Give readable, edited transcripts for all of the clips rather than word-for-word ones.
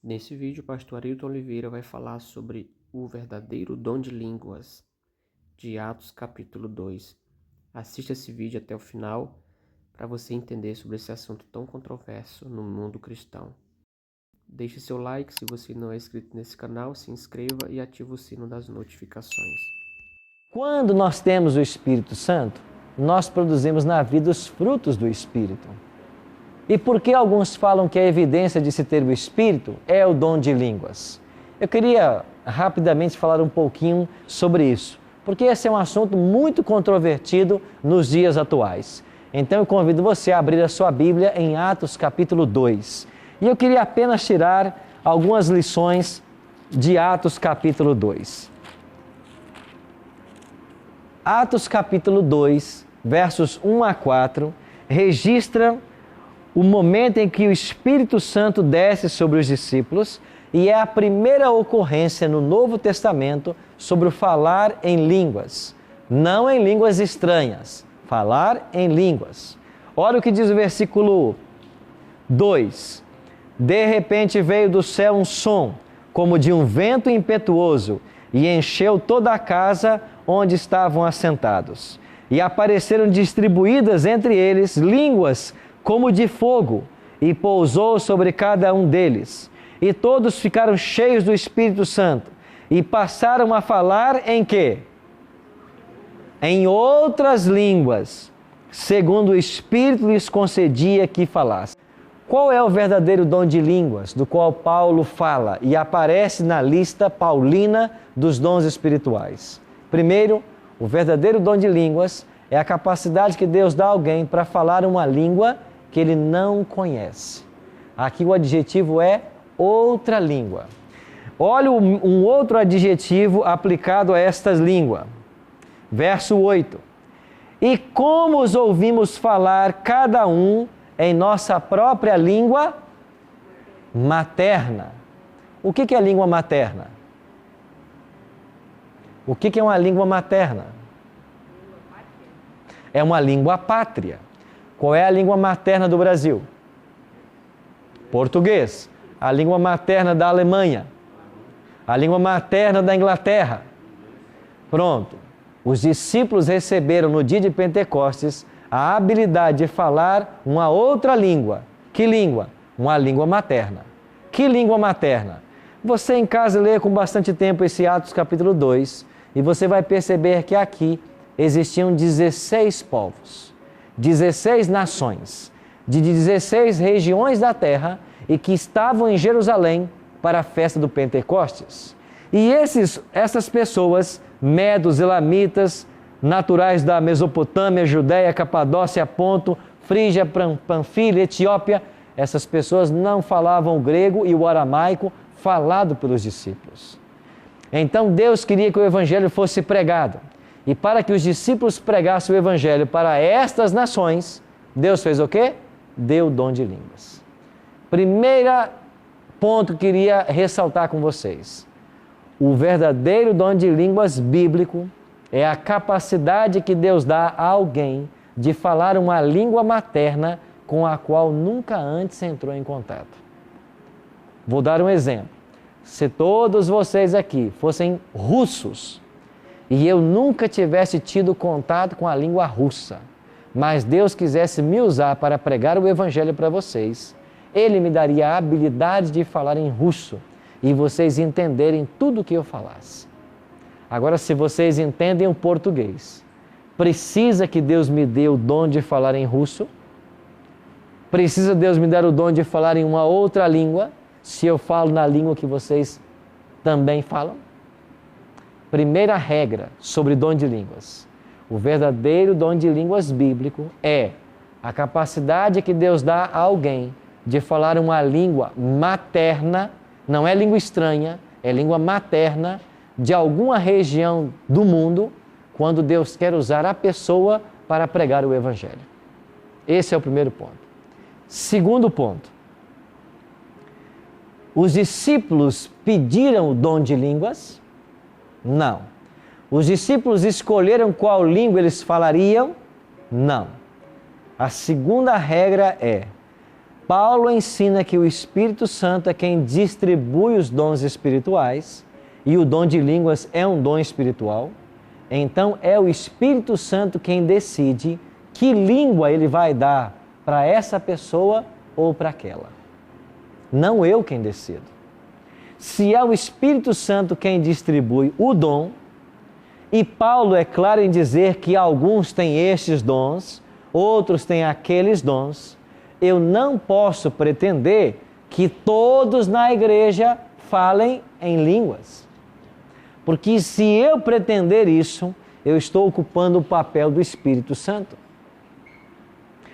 Nesse vídeo, o pastor Ailton Oliveira vai falar sobre o verdadeiro dom de línguas, de Atos capítulo 2. Assista esse vídeo até o final para você entender sobre esse assunto tão controverso no mundo cristão. Deixe seu like se você não é inscrito nesse canal, se inscreva e ative o sino das notificações. Quando nós temos o Espírito Santo, nós produzimos na vida os frutos do Espírito. E por que alguns falam que a evidência de se ter o Espírito é o dom de línguas? Eu queria rapidamente falar um pouquinho sobre isso, porque esse é um assunto muito controvertido nos dias atuais. Então eu convido você a abrir a sua Bíblia em Atos capítulo 2. E eu queria apenas tirar algumas lições de Atos capítulo 2. Atos capítulo 2, versos 1 a 4, registra o momento em que o Espírito Santo desce sobre os discípulos e é a primeira ocorrência no Novo Testamento sobre o falar em línguas. Não em línguas estranhas, falar em línguas. Olha o que diz o versículo 2. De repente veio do céu um som, como de um vento impetuoso, e encheu toda a casa onde estavam assentados. E apareceram distribuídas entre eles línguas como de fogo, e pousou sobre cada um deles. E todos ficaram cheios do Espírito Santo, e passaram a falar em quê? Em outras línguas, segundo o Espírito lhes concedia que falassem. Qual é o verdadeiro dom de línguas, do qual Paulo fala e aparece na lista paulina dos dons espirituais? Primeiro, o verdadeiro dom de línguas é a capacidade que Deus dá a alguém para falar uma língua que ele não conhece. Aqui o adjetivo é outra língua. Olha um outro adjetivo aplicado a esta língua. Verso 8. E como os ouvimos falar cada um em nossa própria língua materna. O que é língua materna? O que é uma língua materna? É uma língua pátria. Qual é a língua materna do Brasil? Português. A língua materna da Alemanha. A língua materna da Inglaterra. Pronto. Os discípulos receberam no dia de Pentecostes a habilidade de falar uma outra língua. Que língua? Uma língua materna. Que língua materna? Você em casa lê com bastante tempo esse Atos capítulo 2 e você vai perceber que aqui existiam 16 povos, 16 nações, de 16 regiões da terra e que estavam em Jerusalém para a festa do Pentecostes. E essas pessoas, medos, elamitas, naturais da Mesopotâmia, Judéia, Capadócia, Ponto, Frígia, Panfilha, Etiópia, essas pessoas não falavam o grego e o aramaico falado pelos discípulos. Então Deus queria que o Evangelho fosse pregado. E para que os discípulos pregassem o Evangelho para estas nações, Deus fez o quê? Deu o dom de línguas. Primeiro ponto que queria ressaltar com vocês. O verdadeiro dom de línguas bíblico é a capacidade que Deus dá a alguém de falar uma língua materna com a qual nunca antes entrou em contato. Vou dar um exemplo. Se todos vocês aqui fossem russos e eu nunca tivesse tido contato com a língua russa, mas Deus quisesse me usar para pregar o Evangelho para vocês, Ele me daria a habilidade de falar em russo e vocês entenderem tudo o que eu falasse. Agora, se vocês entendem o português, precisa que Deus me dê o dom de falar em russo? Precisa Deus me dar o dom de falar em uma outra língua, se eu falo na língua que vocês também falam? Primeira regra sobre dom de línguas. O verdadeiro dom de línguas bíblico é a capacidade que Deus dá a alguém de falar uma língua materna, não é língua estranha, é língua materna, de alguma região do mundo, quando Deus quer usar a pessoa para pregar o Evangelho. Esse é o primeiro ponto. Segundo ponto. Os discípulos pediram o dom de línguas? Não. Os discípulos escolheram qual língua eles falariam? Não. A segunda regra é: Paulo ensina que o Espírito Santo é quem distribui os dons espirituais e o dom de línguas é um dom espiritual. Então é o Espírito Santo quem decide que língua ele vai dar para essa pessoa ou para aquela. Não eu quem decido. Se é o Espírito Santo quem distribui o dom, e Paulo é claro em dizer que alguns têm estes dons, outros têm aqueles dons, eu não posso pretender que todos na igreja falem em línguas. Porque se eu pretender isso, eu estou ocupando o papel do Espírito Santo.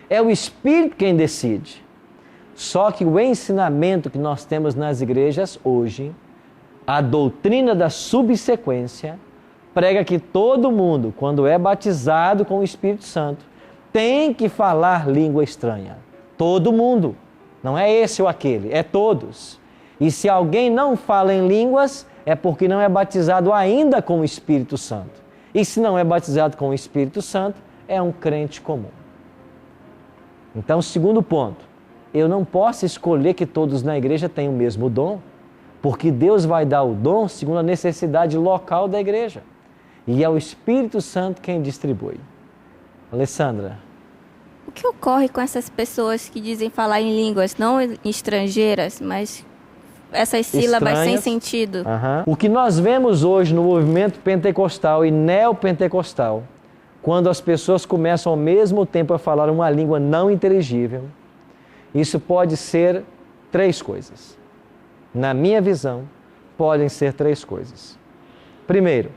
É o Espírito quem decide. Só que o ensinamento que nós temos nas igrejas hoje, a doutrina da subsequência, prega que todo mundo, quando é batizado com o Espírito Santo, tem que falar língua estranha. Todo mundo. Não é esse ou aquele, é todos. E se alguém não fala em línguas, é porque não é batizado ainda com o Espírito Santo. E se não é batizado com o Espírito Santo, é um crente comum. Então, segundo ponto, eu não posso escolher que todos na igreja tenham o mesmo dom, porque Deus vai dar o dom segundo a necessidade local da igreja. E é o Espírito Santo quem distribui. Alessandra. O que ocorre com essas pessoas que dizem falar em línguas não estrangeiras, mas essas sílabas sem sentido? O que nós vemos hoje no movimento pentecostal e neopentecostal, quando as pessoas começam ao mesmo tempo a falar uma língua não inteligível, isso pode ser três coisas. Na minha visão, podem ser três coisas. Primeiro,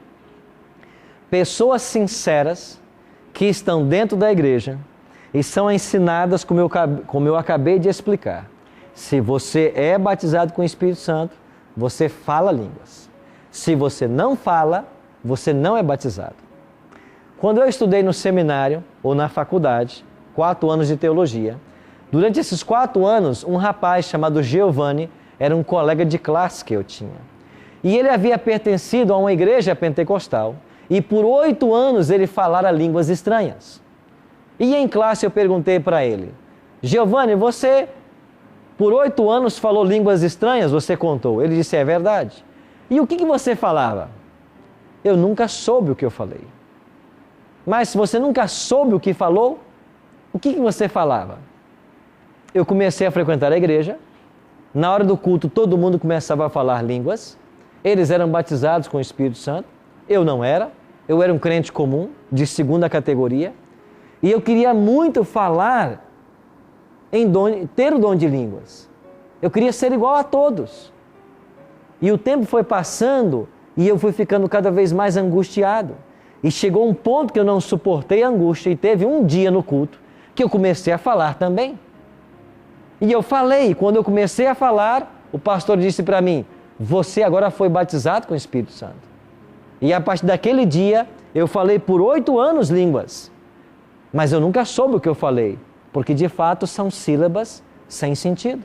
pessoas sinceras que estão dentro da igreja e são ensinadas, como eu acabei de explicar. Se você é batizado com o Espírito Santo, você fala línguas. Se você não fala, você não é batizado. Quando eu estudei no seminário ou na faculdade, 4 anos de teologia, durante esses 4 anos, um rapaz chamado Giovanni era um colega de classe que eu tinha. E ele havia pertencido a uma igreja pentecostal e por 8 anos ele falara línguas estranhas. E em classe eu perguntei para ele, Giovanni, você por 8 anos falou línguas estranhas? Você contou. Ele disse, é verdade. E o que você falava? Eu nunca soube o que eu falei. Mas se você nunca soube o que falou, o que você falava? Eu comecei a frequentar a igreja. Na hora do culto, todo mundo começava a falar línguas. Eles eram batizados com o Espírito Santo. Eu não era. Eu era um crente comum, de segunda categoria. E eu queria muito falar, ter o dom de línguas. Eu queria ser igual a todos. E o tempo foi passando e eu fui ficando cada vez mais angustiado. E chegou um ponto que eu não suportei a angústia e teve um dia no culto que eu comecei a falar também. E eu falei, quando eu comecei a falar, o pastor disse para mim, você agora foi batizado com o Espírito Santo. E a partir daquele dia, eu falei por 8 anos línguas. Mas eu nunca soube o que eu falei, porque de fato são sílabas sem sentido.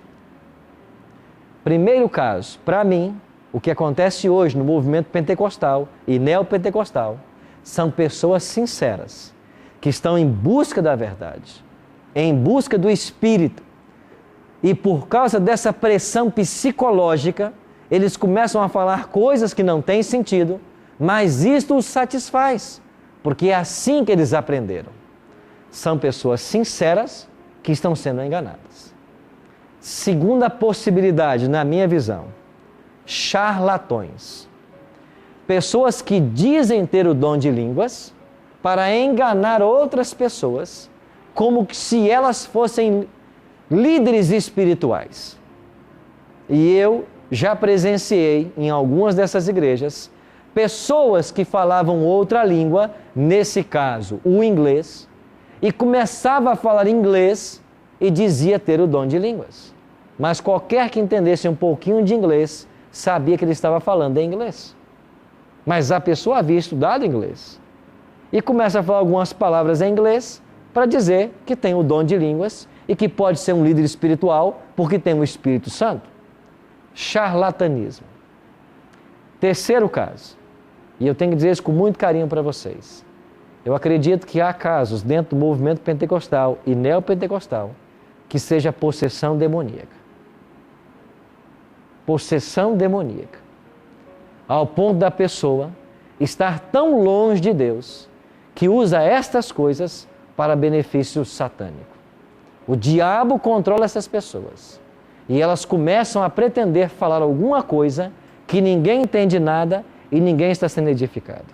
Primeiro caso, para mim, o que acontece hoje no movimento pentecostal e neopentecostal, são pessoas sinceras, que estão em busca da verdade, em busca do Espírito. E por causa dessa pressão psicológica, eles começam a falar coisas que não têm sentido, mas isto os satisfaz, porque é assim que eles aprenderam. São pessoas sinceras que estão sendo enganadas. Segunda possibilidade, na minha visão, charlatões. Pessoas que dizem ter o dom de línguas para enganar outras pessoas, como se elas fossem líderes espirituais. E eu já presenciei em algumas dessas igrejas pessoas que falavam outra língua, nesse caso o inglês, e começava a falar inglês e dizia ter o dom de línguas. Mas qualquer que entendesse um pouquinho de inglês sabia que ele estava falando em inglês. Mas a pessoa havia estudado inglês e começa a falar algumas palavras em inglês para dizer que tem o dom de línguas e que pode ser um líder espiritual porque tem o Espírito Santo. Charlatanismo. Terceiro caso, e eu tenho que dizer isso com muito carinho para vocês. Eu acredito que há casos dentro do movimento pentecostal e neopentecostal que seja possessão demoníaca. Possessão demoníaca. Ao ponto da pessoa estar tão longe de Deus que usa estas coisas para benefício satânico. O diabo controla essas pessoas e elas começam a pretender falar alguma coisa que ninguém entende nada e ninguém está sendo edificado.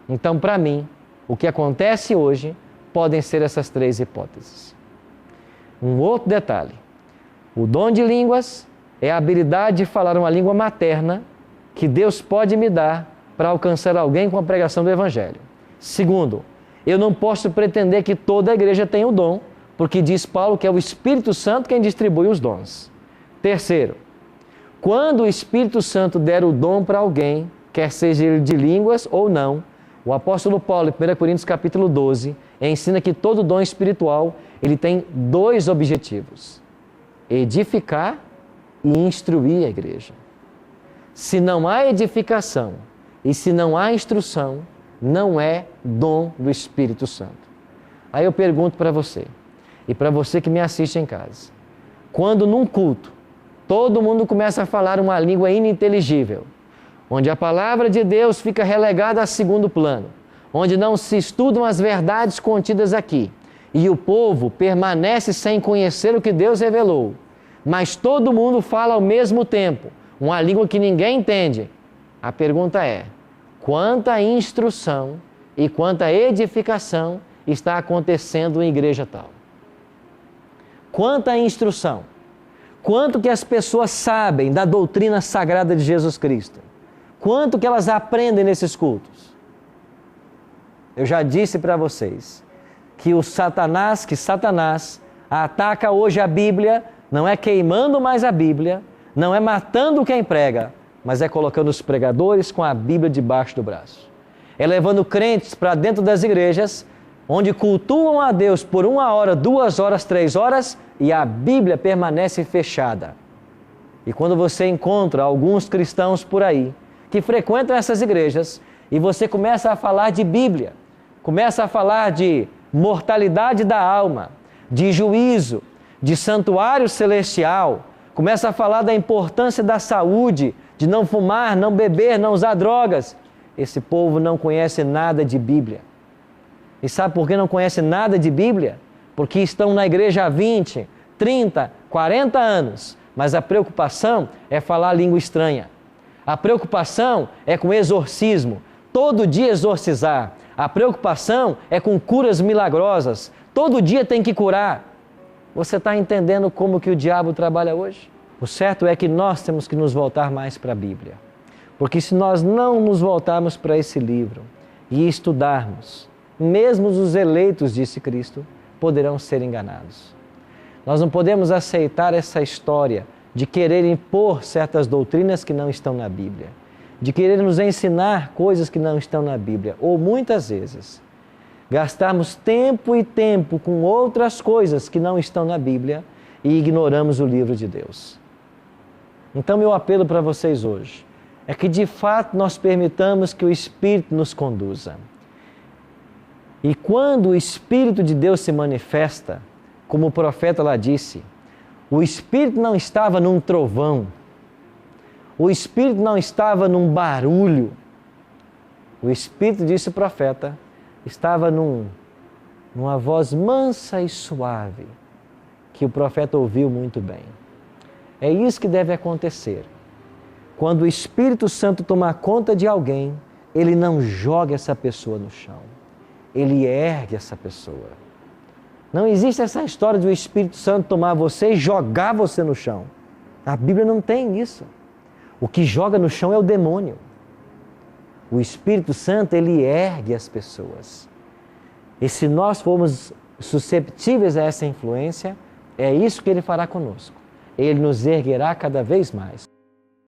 Então, para mim, o que acontece hoje podem ser essas três hipóteses. Um outro detalhe: o dom de línguas é a habilidade de falar uma língua materna que Deus pode me dar para alcançar alguém com a pregação do Evangelho. Segundo, eu não posso pretender que toda a igreja tenha o dom, porque diz Paulo que é o Espírito Santo quem distribui os dons. Terceiro, quando o Espírito Santo der o dom para alguém, quer seja ele de línguas ou não, o apóstolo Paulo, em 1 Coríntios capítulo 12, ensina que todo dom espiritual ele tem dois objetivos: edificar e instruir a igreja. Se não há edificação e se não há instrução, não é dom do Espírito Santo. Aí eu pergunto para você, e para você que me assiste em casa, quando num culto todo mundo começa a falar uma língua ininteligível, onde a palavra de Deus fica relegada a segundo plano, onde não se estudam as verdades contidas aqui, e o povo permanece sem conhecer o que Deus revelou, mas todo mundo fala ao mesmo tempo, uma língua que ninguém entende. A pergunta é: quanta instrução e quanta edificação está acontecendo em igreja tal? Quanta instrução? Quanto que as pessoas sabem da doutrina sagrada de Jesus Cristo? Quanto que elas aprendem nesses cultos? Eu já disse para vocês que Satanás ataca hoje a Bíblia, não é queimando mais a Bíblia, não é matando quem prega, mas é colocando os pregadores com a Bíblia debaixo do braço. É levando crentes para dentro das igrejas, onde cultuam a Deus por 1 hora, 2 horas, 3 horas, e a Bíblia permanece fechada. E quando você encontra alguns cristãos por aí, que frequentam essas igrejas, e você começa a falar de Bíblia, começa a falar de mortalidade da alma, de juízo, de santuário celestial, começa a falar da importância da saúde, de não fumar, não beber, não usar drogas. Esse povo não conhece nada de Bíblia. E sabe por que não conhece nada de Bíblia? Porque estão na igreja há 20, 30, 40 anos, mas a preocupação é falar língua estranha. A preocupação é com exorcismo, todo dia exorcizar. A preocupação é com curas milagrosas, todo dia tem que curar. Você está entendendo como que o diabo trabalha hoje? O certo é que nós temos que nos voltar mais para a Bíblia. Porque se nós não nos voltarmos para esse livro e estudarmos, mesmo os eleitos, disse Cristo, poderão ser enganados. Nós não podemos aceitar essa história de querer impor certas doutrinas que não estão na Bíblia, de querer nos ensinar coisas que não estão na Bíblia, ou muitas vezes gastarmos tempo e tempo com outras coisas que não estão na Bíblia e ignoramos o livro de Deus. Então, meu apelo para vocês hoje é que, de fato, nós permitamos que o Espírito nos conduza. E quando o Espírito de Deus se manifesta, como o profeta lá disse, o Espírito não estava num trovão, o Espírito não estava num barulho, o Espírito, disse o profeta, estava numa voz mansa e suave, que o profeta ouviu muito bem. É isso que deve acontecer. Quando o Espírito Santo tomar conta de alguém, ele não joga essa pessoa no chão. Ele ergue essa pessoa. Não existe essa história de o Espírito Santo tomar você e jogar você no chão. A Bíblia não tem isso. O que joga no chão é o demônio. O Espírito Santo, ele ergue as pessoas. E se nós formos susceptíveis a essa influência, é isso que ele fará conosco. Ele nos erguerá cada vez mais.